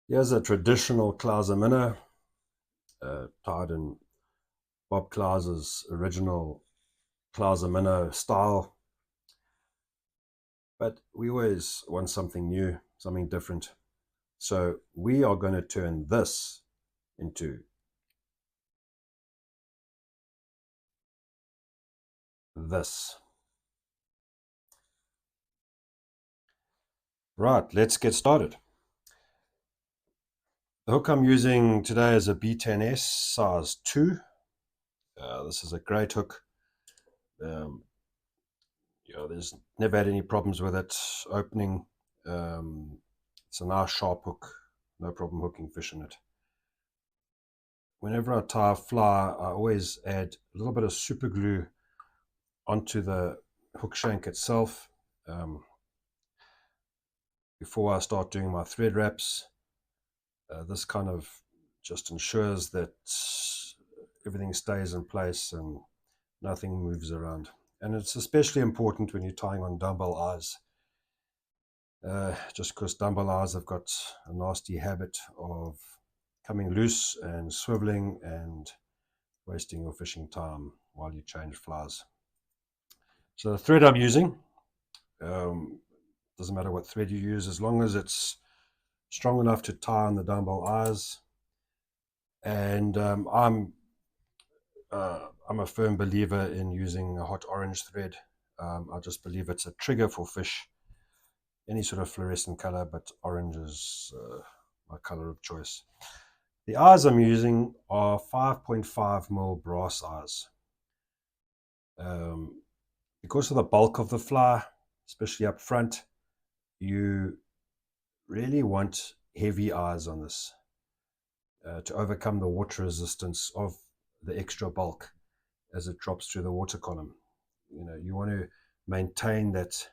Here's a traditional Clouser Minnow, tied in Bob Clouser's original Clouser Minnow style. But we always want something new, something different. So we are going to turn this into this. Right, let's get started. The hook I'm using today is a B10S size 2. This is a great hook. Um, there's never had any problems with it opening. It's a nice sharp hook, no problem hooking fish in it. Whenever I tie a fly, I always add a little bit of super glue onto the hook shank itself before I start doing my thread wraps. This kind of just ensures that everything stays in place and nothing moves around. And it's especially important when you're tying on dumbbell eyes. Just because dumbbell eyes have got a nasty habit of coming loose and swiveling and wasting your fishing time while you change flies. So the thread I'm using, doesn't matter what thread you use, as long as it's strong enough to tie on the dumbbell eyes. And I'm a firm believer in using a hot orange thread. I just believe it's a trigger for fish. Any sort of fluorescent color, but orange is my color of choice. The eyes I'm using are 5.5mm brass eyes. Because of the bulk of the fly, especially up front, you really want heavy eyes on this to overcome the water resistance of the extra bulk as it drops through the water column. You want to maintain that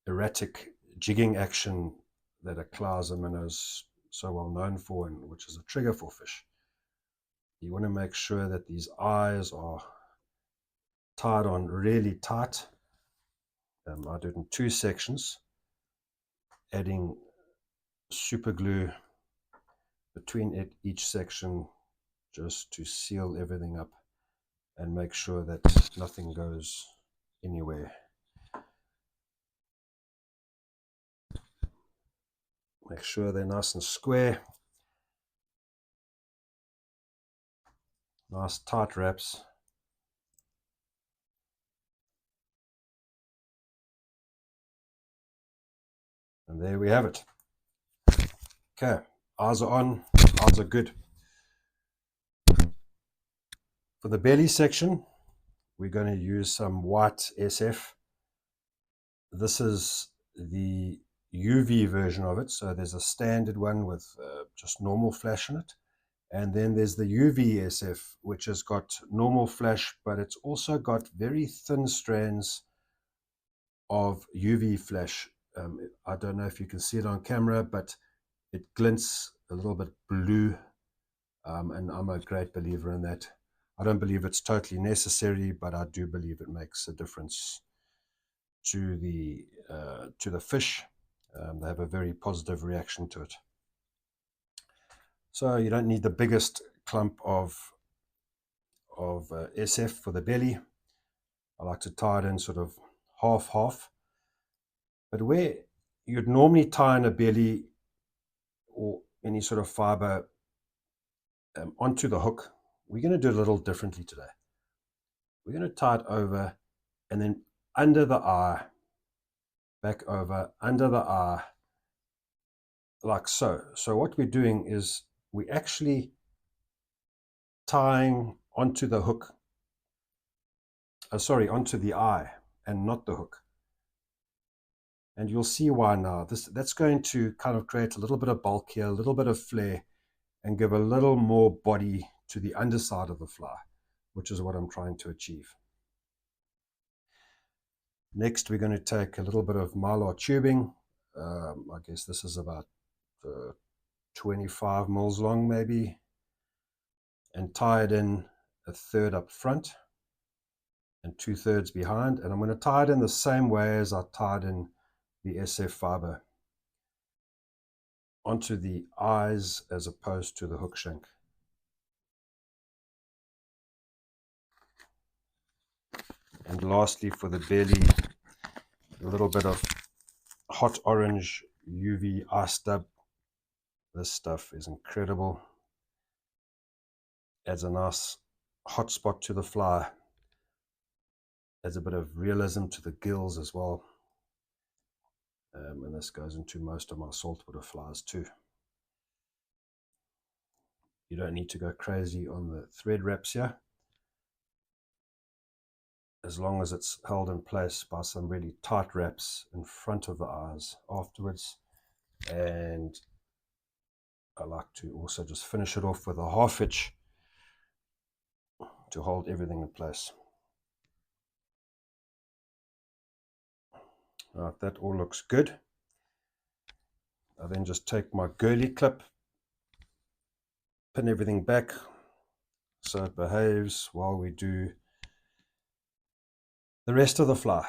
erratic jigging action that a Clouser minnow is so well known for, and which is a trigger for fish. You want to make sure that these eyes are tied on really tight. I do it in 2 sections, adding super glue between each section just to seal everything up and make sure that nothing goes anywhere. Make sure they're nice and square. Nice tight wraps. And there we have it. Okay, eyes are on, eyes are good. For the belly section, we're going to use some white SF. This is the UV version of it. So there's a standard one with just normal flash in it. And then there's the UV SF, which has got normal flash, but it's also got very thin strands of UV flash. I don't know if you can see it on camera, but it glints a little bit blue. And I'm a great believer in that. I don't believe it's totally necessary, but I do believe it makes a difference to the fish. They have a very positive reaction to it. So you don't need the biggest clump of SF for the belly. I like to tie it in sort of half. But where you'd normally tie in a belly or any sort of fiber onto the hook, we're going to do it a little differently today. We're going to tie it over and then under the eye, back over, under the eye, like so. So what we're doing is we actually tying onto the hook, onto the eye and not the hook. And you'll see why now. That's going to kind of create a little bit of bulk here, a little bit of flare, and give a little more body to the underside of the fly, which is what I'm trying to achieve. Next, we're going to take a little bit of mylar tubing. I guess this is about 25 mils long maybe, and tie it in a third up front and 2/3 behind. And I'm going to tie it in the same way as I tied in the SF fiber. onto the eyes as opposed to the hook shank. And lastly, for the belly, a little bit of hot orange UV ice dub. This stuff is incredible. Adds a nice hot spot to the fly. Adds a bit of realism to the gills as well. And this goes into most of my saltwater flies too. You don't need to go crazy on the thread wraps here, as long as it's held in place by some really tight wraps in front of the eyes afterwards. And I like to also just finish it off with a half hitch to hold everything in place. All right, that all looks good. I then just take my girly clip, pin everything back so it behaves while we do the rest of the fly.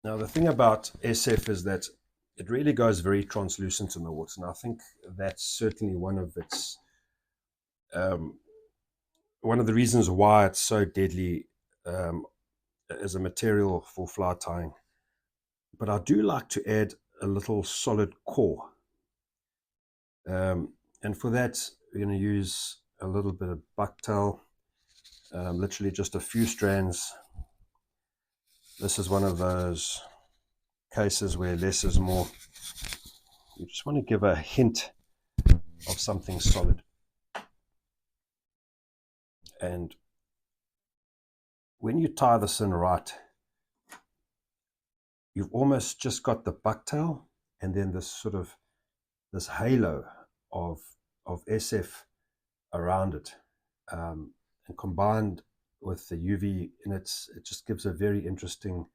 Now the thing about SF is that it really goes very translucent in the water, and I think that's certainly one of its one of the reasons why it's so deadly as a material for fly tying. But I do like to add a little solid core, and for that we're going to use a little bit of bucktail, literally just a few strands. This is one of those cases where less is more. You just want to give a hint of something solid. And when you tie this in right, you've almost just got the bucktail and then this sort of this halo of SF around it, and combined with the UV in it just gives a very interesting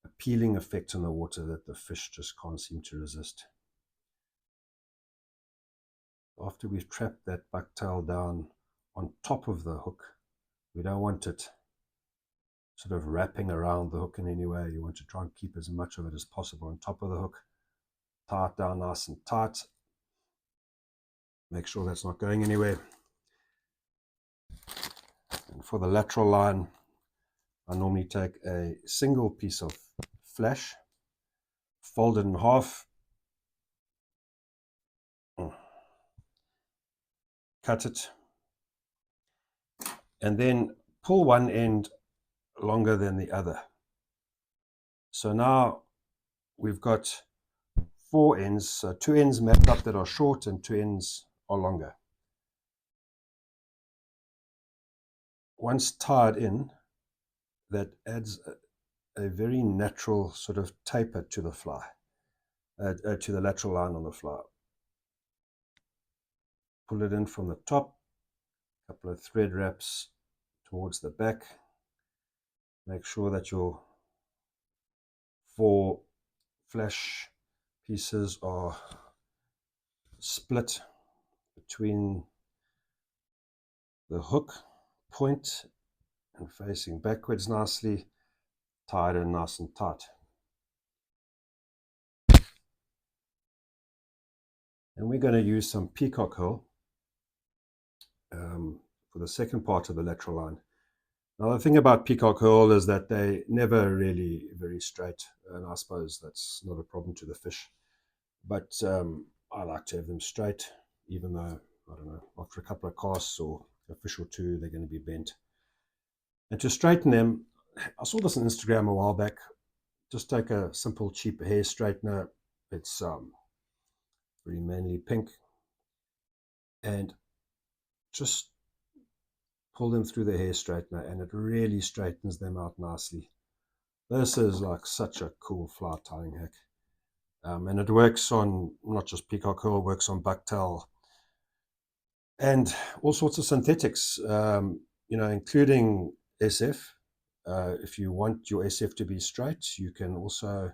appealing effect in the water that the fish just can't seem to resist. After we've trapped that bucktail down on top of the hook, we don't want it sort of wrapping around the hook in any way. You want to try and keep as much of it as possible on top of the hook. Tie it down nice and tight. Make sure that's not going anywhere. And for the lateral line, I normally take a single piece of flash, fold it in half, cut it, and then pull one end longer than the other. So now we've got 4 ends, so 2 ends mapped up that are short and 2 ends are longer. Once tied in, that adds a very natural sort of taper to the fly, to the lateral line on the fly. Pull it in from the top, a couple of thread wraps towards the back. Make sure that your 4 flash pieces are split between the hook point and facing backwards nicely, tied in nice and tight. And we're going to use some peacock herl for the second part of the lateral line. Now the thing about peacock herl is that they never really very straight, and I suppose that's not a problem to the fish. But I like to have them straight, even though, I don't know, after a couple of casts or a fish or two, they're going to be bent. And to straighten them, I saw this on Instagram a while back. Just take a simple, cheap hair straightener. It's very manly pink. And just pull them through the hair straightener, and it really straightens them out nicely. This is like such a cool fly tying hack. And it works on not just peacock herl, works on bucktail and all sorts of synthetics, including SF. If you want your SF to be straight, you can also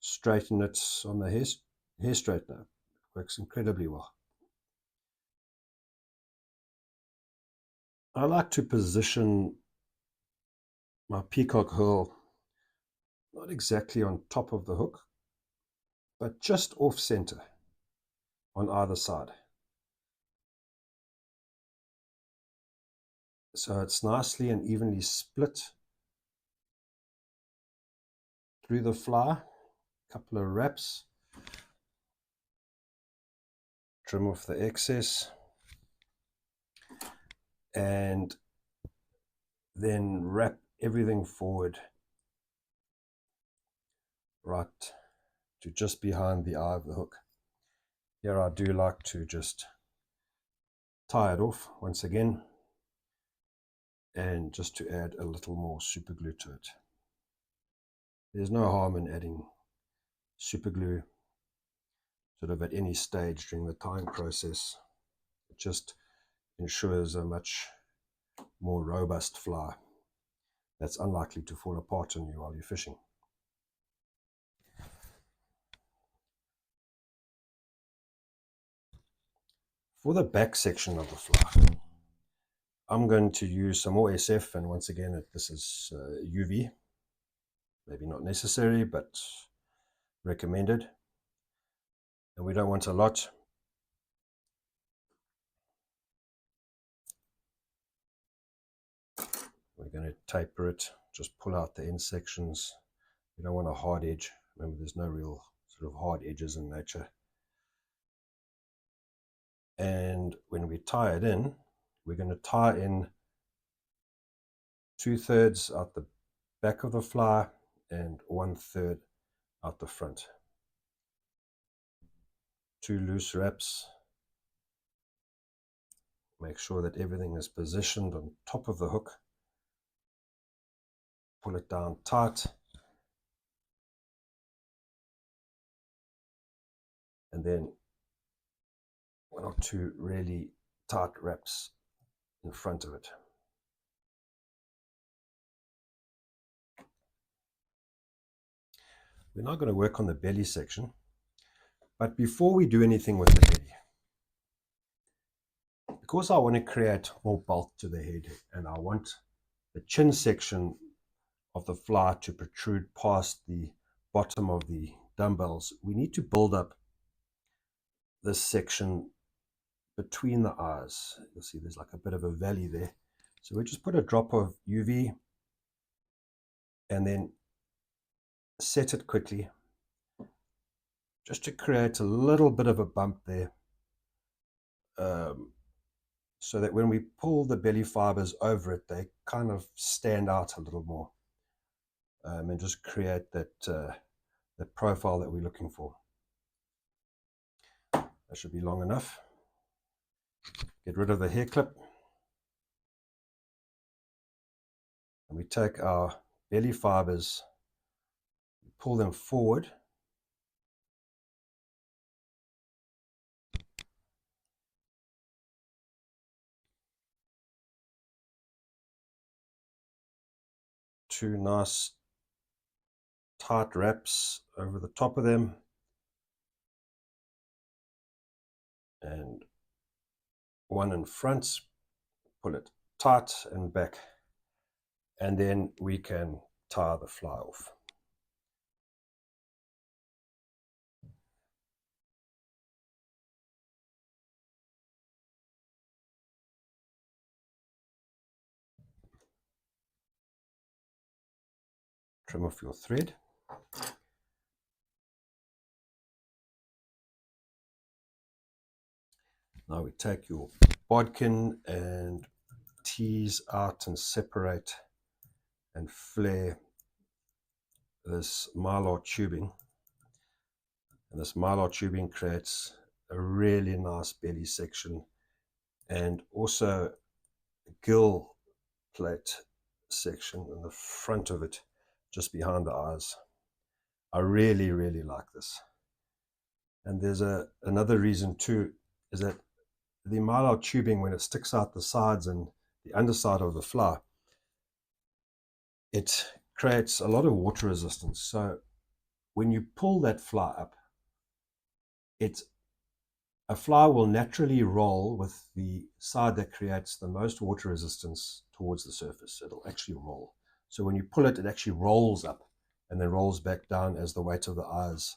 straighten it on the hair straightener. It works incredibly well. I like to position my peacock herl not exactly on top of the hook, but just off center on either side. So it's nicely and evenly split through the fly. A couple of wraps. Trim off the excess. And then wrap everything forward right to just behind the eye of the hook. Here I do like to just tie it off once again, and just to add a little more super glue to it. There's no harm in adding super glue sort of at any stage during the tying process. It just ensures a much more robust fly that's unlikely to fall apart on you while you're fishing. For the back section of the fly, I'm going to use some more SF, and once again this is UV. Maybe not necessary, but recommended. And we don't want a lot. We're going to taper it, just pull out the end sections. We don't want a hard edge. Remember, there's no real sort of hard edges in nature. And when we tie it in, we're going to tie in 2/3 out the back of the fly and 1/3 out the front. 2 loose wraps. Make sure that everything is positioned on top of the hook. Pull it down tight. And then 1 or 2 really tight wraps in front of it. We're now going to work on the belly section, but before we do anything with the belly, because I want to create more bulk to the head and I want the chin section of the fly to protrude past the bottom of the dumbbells, we need to build up this section between the eyes. You'll see there's like a bit of a valley there. So we just put a drop of UV and then set it quickly, just to create a little bit of a bump there, so that when we pull the belly fibers over it, they kind of stand out a little more, and just create that profile that we're looking for. That should be long enough. Get rid of the hair clip, and we take our belly fibers, pull them forward, two nice tight wraps over the top of them, and one in front, pull it tight and back, and then we can tie the fly off. Trim off your thread. Now we take your bodkin and tease out and separate and flare this mylar tubing. And this mylar tubing creates a really nice belly section and also a gill plate section in the front of it, just behind the eyes. I really, really like this. And there's another reason too, is that the mylar tubing, when it sticks out the sides and the underside of the fly, it creates a lot of water resistance. So when you pull that fly up, a fly will naturally roll with the side that creates the most water resistance towards the surface. It'll actually roll. So when you pull it, it actually rolls up and then rolls back down as the weight of the eyes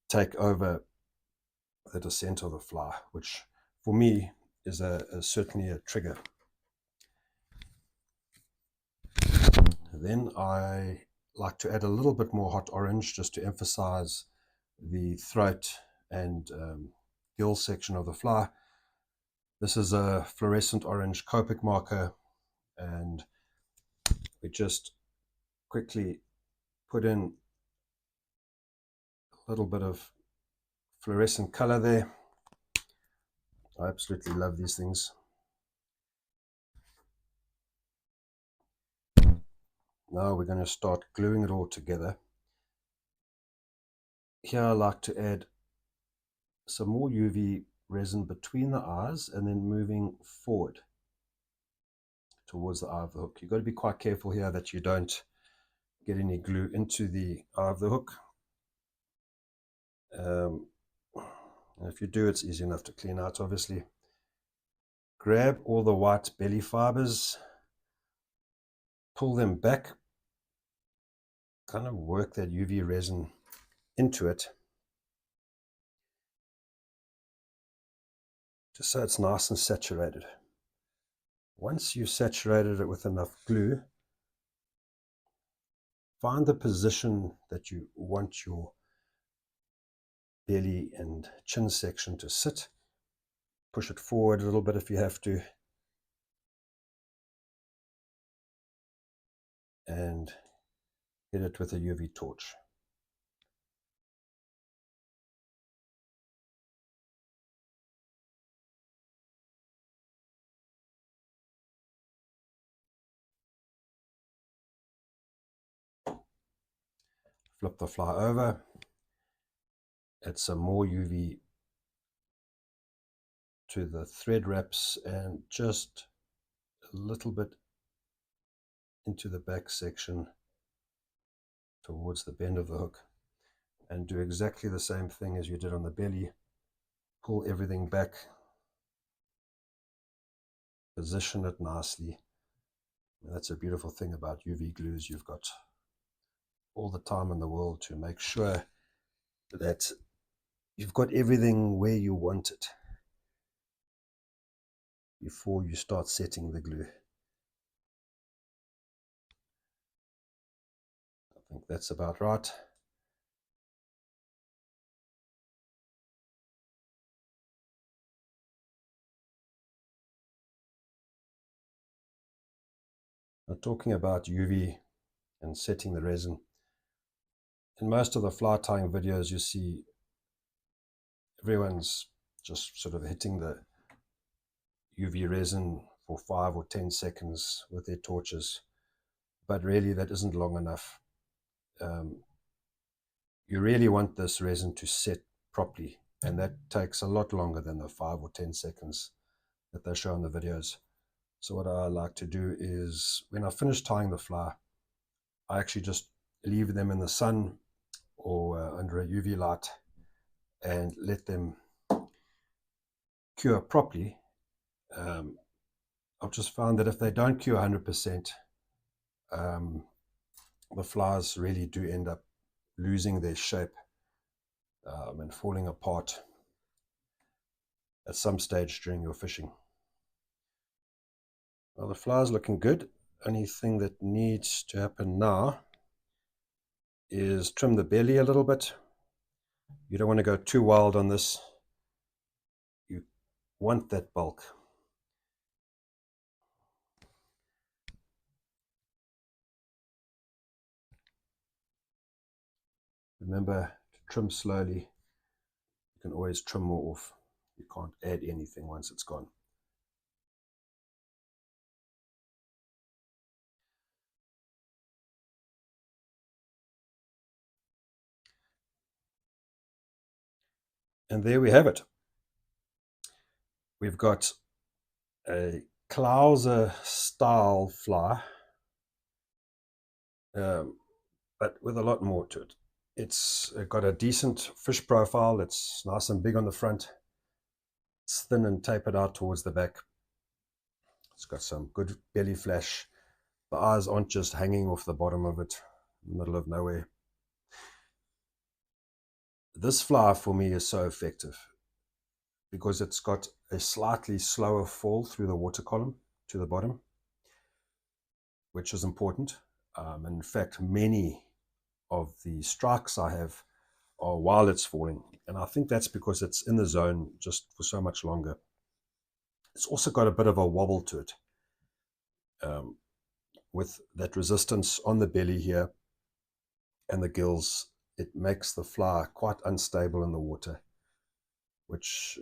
take over the descent of the fly, which for me is certainly a trigger. Then I like to add a little bit more hot orange just to emphasize the throat and gill section of the fly. This is a fluorescent orange Copic marker, and we just quickly put in a little bit of fluorescent color there. I absolutely love these things. Now we're going to start gluing it all together. Here I like to add some more UV resin between the eyes and then moving forward towards the eye of the hook. You've got to be quite careful here that you don't get any glue into the eye of the hook. And if you do, it's easy enough to clean out, obviously. Grab all the white belly fibers, pull them back, kind of work that UV resin into it, just so it's nice and saturated. Once you've saturated it with enough glue, find the position that you want your belly and chin section to sit. Push it forward a little bit if you have to, and hit it with a UV torch. Flip the fly over, add some more UV to the thread wraps and just a little bit into the back section towards the bend of the hook, and do exactly the same thing as you did on the belly. Pull everything back, position it nicely. And that's a beautiful thing about UV glues. You've got all the time in the world to make sure that you've got everything where you want it before you start setting the glue. I think that's about right. Now, talking about UV and setting the resin, in most of the fly tying videos you see everyone's just sort of hitting the UV resin for 5 or 10 seconds with their torches, but really that isn't long enough. You really want this resin to set properly, and that takes a lot longer than the 5 or 10 seconds that they show in the videos. So what I like to do is, when I finish tying the fly, I actually just leave them in the sun or under a UV light and let them cure properly. I've just found that if they don't cure 100%, the flies really do end up losing their shape and falling apart at some stage during your fishing. Well, the fly's looking good. Only thing that needs to happen now is trim the belly a little bit. You don't want to go too wild on this. You want that bulk. Remember to trim slowly. You can always trim more off. You can't add anything once it's gone. And there we have it. We've got a Clouser style fly, but with a lot more to it. It's got a decent fish profile. It's nice and big on the front. It's thin and tapered out towards the back. It's got some good belly flash. The eyes aren't just hanging off the bottom of it in the middle of nowhere. This fly for me is so effective because it's got a slightly slower fall through the water column to the bottom, which is important. In fact, many of the strikes I have are while it's falling, and I think that's because it's in the zone just for so much longer. It's also got a bit of a wobble to it, with that resistance on the belly here and the gills. It makes the fly quite unstable in the water, which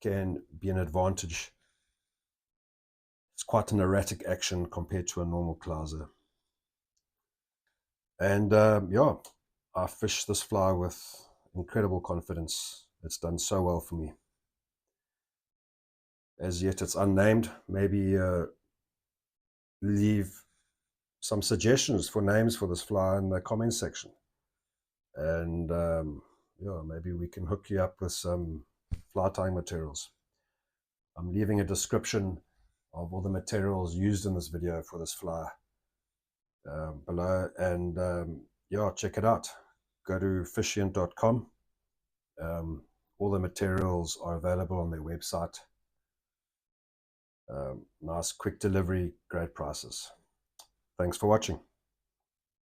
can be an advantage. It's quite an erratic action compared to a normal clouser. And yeah, I fish this fly with incredible confidence. It's done so well for me. As yet, it's unnamed. Maybe leave some suggestions for names for this fly in the comment section. And yeah, maybe we can hook you up with some fly tying materials. I'm leaving a description of all the materials used in this video for this fly below, and yeah, check it out. Go to fishient.com. All the materials are available on their website. Nice quick delivery, great prices. Thanks for watching.